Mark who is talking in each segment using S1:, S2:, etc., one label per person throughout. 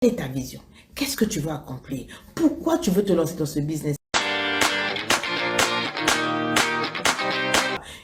S1: Quelle est ta vision? Qu'est-ce que tu veux accomplir? Pourquoi tu veux te lancer dans ce business?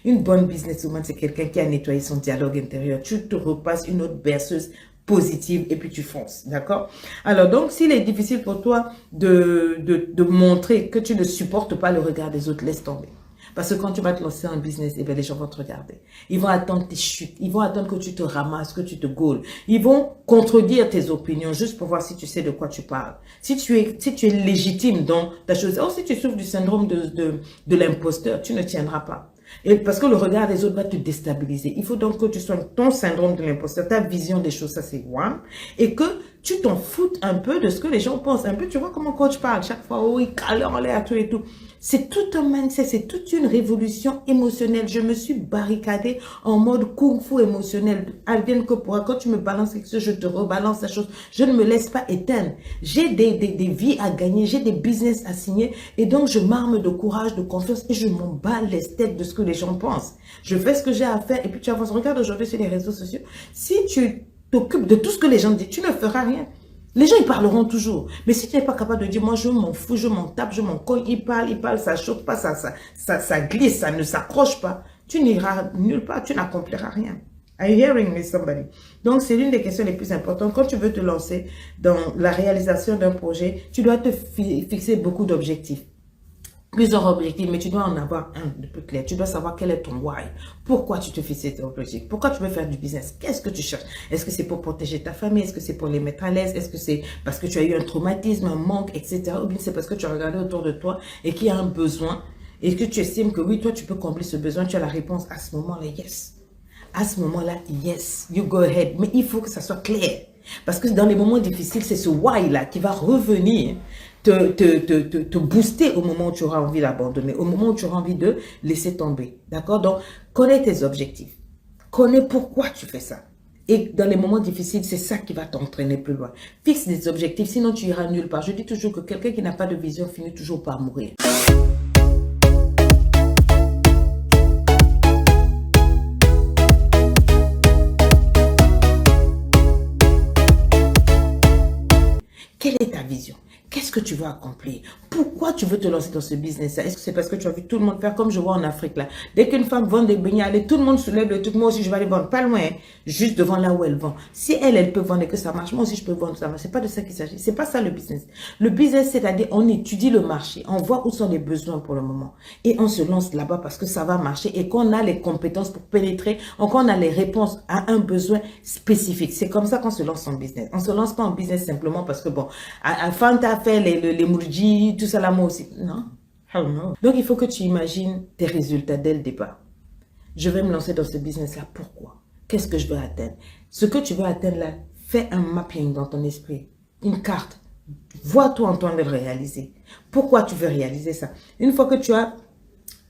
S1: Une bonne businesswoman, c'est quelqu'un qui a nettoyé son dialogue intérieur. Tu te repasses une autre berceuse positive et puis tu fonces, d'accord? Alors donc, s'il est difficile pour toi de montrer que tu ne supportes pas le regard des autres, laisse tomber. Parce que quand tu vas te lancer en business, eh bien, les gens vont te regarder. Ils vont attendre tes chutes. Ils vont attendre que tu te ramasses, que tu te gaules. Ils vont contredire tes opinions juste pour voir si tu sais de quoi tu parles. Si tu es légitime dans ta chose. Oh, si tu souffres du syndrome de l'imposteur, tu ne tiendras pas. Et parce que le regard des autres va te déstabiliser. Il faut donc que tu sois ton syndrome de l'imposteur, ta vision des choses, ça c'est one. Et que tu t'en foutes un peu de ce que les gens pensent. Un peu, tu vois comment coach parle chaque fois, oh, il cale en l'air, tout et tout. C'est tout un mindset, c'est toute une révolution émotionnelle. Je me suis barricadée en mode kung-fu émotionnel. Advienne que pourra, quand tu me balances quelque chose, je te rebalance la chose. Je ne me laisse pas éteindre. J'ai des vies à gagner, j'ai des business à signer. Et donc, je m'arme de courage, de confiance et je m'en bats les steaks de ce que les gens pensent. Je fais ce que j'ai à faire et puis tu avances. Regarde aujourd'hui sur les réseaux sociaux. Si tu t'occupes de tout ce que les gens disent, tu ne feras rien. Les gens, ils parleront toujours. Mais si tu n'es pas capable de dire, moi, je m'en fous, je m'en tape, je m'en cogne, il parle, ça chauffe pas, ça glisse, ça ne s'accroche pas. Tu n'iras nulle part, tu n'accompliras rien. Are you hearing me, somebody? Donc, c'est l'une des questions les plus importantes. Quand tu veux te lancer dans la réalisation d'un projet, tu dois te fixer beaucoup d'objectifs. Plusieurs objectifs, mais tu dois en avoir un de plus clair. Tu dois savoir quel est ton why. Pourquoi tu te fixes cet objectif? Pourquoi tu veux faire du business? Qu'est-ce que tu cherches? Est-ce que c'est pour protéger ta famille? Est-ce que c'est pour les mettre à l'aise? Est-ce que c'est parce que tu as eu un traumatisme, un manque, etc. Ou bien c'est parce que tu as regardé autour de toi et qu'il y a un besoin et que tu estimes que oui, toi, tu peux combler ce besoin. Tu as la réponse à ce moment-là, yes. À ce moment-là, yes, you go ahead. Mais il faut que ça soit clair. Parce que dans les moments difficiles, c'est ce why-là qui va revenir te booster au moment où tu auras envie d'abandonner, au moment où tu auras envie de laisser tomber. D'accord? Donc, connais tes objectifs. Connais pourquoi tu fais ça. Et dans les moments difficiles, c'est ça qui va t'entraîner plus loin. Fixe des objectifs, sinon tu iras nulle part. Je dis toujours que quelqu'un qui n'a pas de vision finit toujours par mourir. Quelle est ta vision? Qu'est-ce que tu veux accomplir? Pourquoi tu veux te lancer dans ce business-là? Est-ce que c'est parce que tu as vu tout le monde faire comme je vois en Afrique là? Dès qu'une femme vend des beignets, allez, tout le monde soulève le truc. Moi aussi, je vais aller vendre. Pas loin, hein, juste devant là où elle vend. Si elle peut vendre et que ça marche, moi aussi, je peux vendre, ça marche. C'est pas de ça qu'il s'agit. C'est pas ça le business. Le business, c'est-à-dire, on étudie le marché. On voit où sont les besoins pour le moment. Et on se lance là-bas parce que ça va marcher et qu'on a les compétences pour pénétrer, qu'on a les réponses à un besoin spécifique. C'est comme ça qu'on se lance en business. On se lance pas en business simplement parce que bon, Fanta fait les mourji, tout ça là, moi aussi. Non. Hell no. Donc, il faut que tu imagines tes résultats dès le départ. Je vais me lancer dans ce business-là. Pourquoi? Qu'est-ce que je veux atteindre? Ce que tu veux atteindre là, fais un mapping dans ton esprit. Une carte. Vois-toi en train de le réaliser. Pourquoi tu veux réaliser ça? Une fois que tu as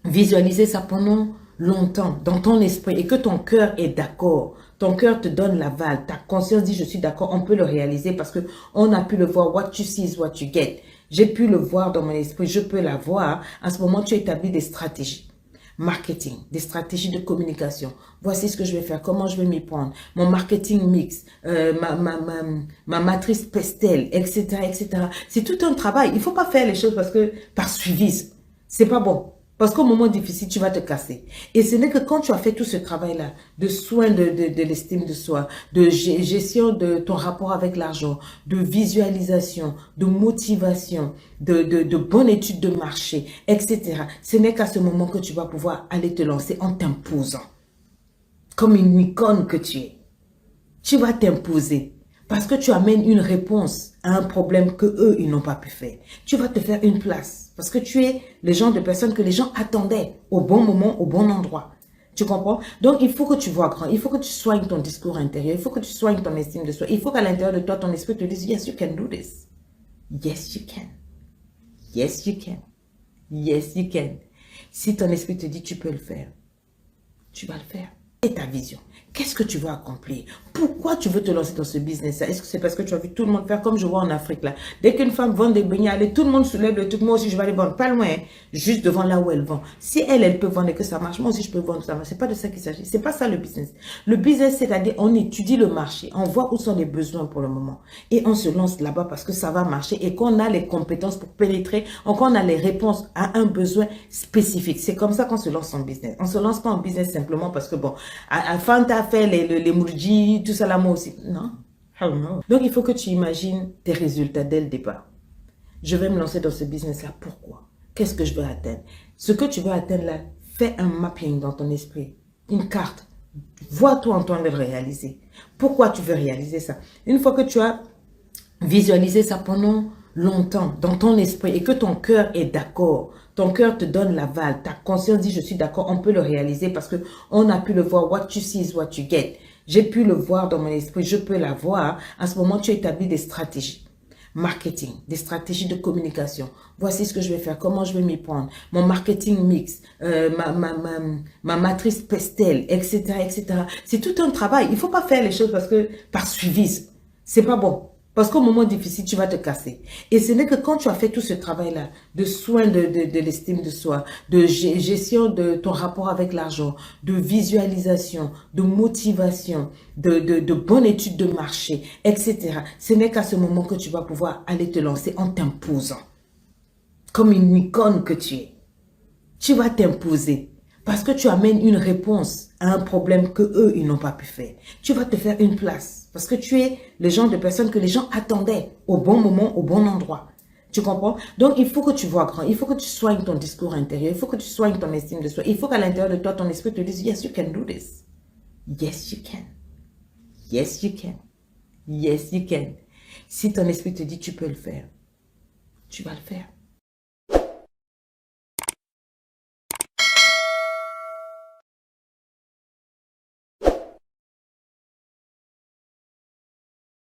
S1: visualisé ça pendant longtemps dans ton esprit et que ton cœur est d'accord, ton cœur te donne l'aval, ta conscience dit je suis d'accord, on peut le réaliser parce que on a pu le voir, what you see is what you get. J'ai pu le voir dans mon esprit, je peux la voir. À ce moment, tu établis des stratégies. Marketing, des stratégies de communication. Voici ce que je vais faire, comment je vais m'y prendre. Mon marketing mix, ma matrice pestel, etc., etc. C'est tout un travail. Il ne faut pas faire les choses parce que par suivisme. C'est pas bon. Parce qu'au moment difficile, tu vas te casser. Et ce n'est que quand tu as fait tout ce travail-là, de soin de l'estime de soi, de gestion de ton rapport avec l'argent, de visualisation, de motivation, de bonne étude de marché, etc. Ce n'est qu'à ce moment que tu vas pouvoir aller te lancer en t'imposant. Comme une icône que tu es. Tu vas t'imposer. Parce que tu amènes une réponse à un problème que eux ils n'ont pas pu faire. Tu vas te faire une place. Parce que tu es le genre de personne que les gens attendaient au bon moment, au bon endroit. Tu comprends? Donc, il faut que tu vois grand. Il faut que tu soignes ton discours intérieur. Il faut que tu soignes ton estime de soi. Il faut qu'à l'intérieur de toi, ton esprit te dise, yes, you can do this. Yes, you can. Yes, you can. Yes, you can. Si ton esprit te dit, tu peux le faire, tu vas le faire. Quelle est ta vision? Qu'est-ce que tu veux accomplir? Pourquoi tu veux te lancer dans ce business-là? Est-ce que c'est parce que tu as vu tout le monde faire comme je vois en Afrique là? Dès qu'une femme vend des beignets, allez, tout le monde soulève le truc. Moi aussi, je vais aller vendre. Pas loin, hein, juste devant là où elle vend. Si elle peut vendre et que ça marche, moi aussi, je peux vendre, ça marche. C'est pas de ça qu'il s'agit. C'est pas ça le business. Le business, c'est-à-dire, on étudie le marché, on voit où sont les besoins pour le moment. Et on se lance là-bas parce que ça va marcher et qu'on a les compétences pour pénétrer, qu'on a les réponses à un besoin spécifique. C'est comme ça qu'on se lance en business. On se lance pas en business simplement parce que bon, à Fanta fait les mourji, tout ça là, moi aussi. Non. Hell no. Donc, il faut que tu imagines tes résultats dès le départ. Je vais me lancer dans ce business-là. Pourquoi? Qu'est-ce que je veux atteindre? Ce que tu veux atteindre là, fais un mapping dans ton esprit. Une carte. Vois-toi en train de le réaliser. Pourquoi tu veux réaliser ça? Une fois que tu as visualisé ça pendant longtemps dans ton esprit et que ton cœur est d'accord, ton cœur te donne l'aval, ta conscience dit je suis d'accord, on peut le réaliser parce que on a pu le voir. What you see is what you get. J'ai pu le voir dans mon esprit, je peux la voir. À ce moment, tu établis des stratégies. Marketing, des stratégies de communication. Voici ce que je vais faire, comment je vais m'y prendre. Mon marketing mix, ma matrice pestel, etc., etc. C'est tout un travail. Il ne faut pas faire les choses parce que par suivisme. C'est pas bon. Parce qu'au moment difficile, tu vas te casser. Et ce n'est que quand tu as fait tout ce travail-là, de soin de l'estime de soi, de gestion de ton rapport avec l'argent, de visualisation, de motivation, de bonne étude de marché, etc. Ce n'est qu'à ce moment que tu vas pouvoir aller te lancer en t'imposant. Comme une icône que tu es. Tu vas t'imposer. Parce que tu amènes une réponse à un problème que eux ils n'ont pas pu faire. Tu vas te faire une place. Parce que tu es le genre de personne que les gens attendaient au bon moment, au bon endroit. Tu comprends? Donc, il faut que tu vois grand. Il faut que tu soignes ton discours intérieur. Il faut que tu soignes ton estime de soi. Il faut qu'à l'intérieur de toi, ton esprit te dise, yes, you can do this. Yes, you can. Yes, you can. Yes, you can. Si ton esprit te dit, tu peux le faire, tu vas le faire.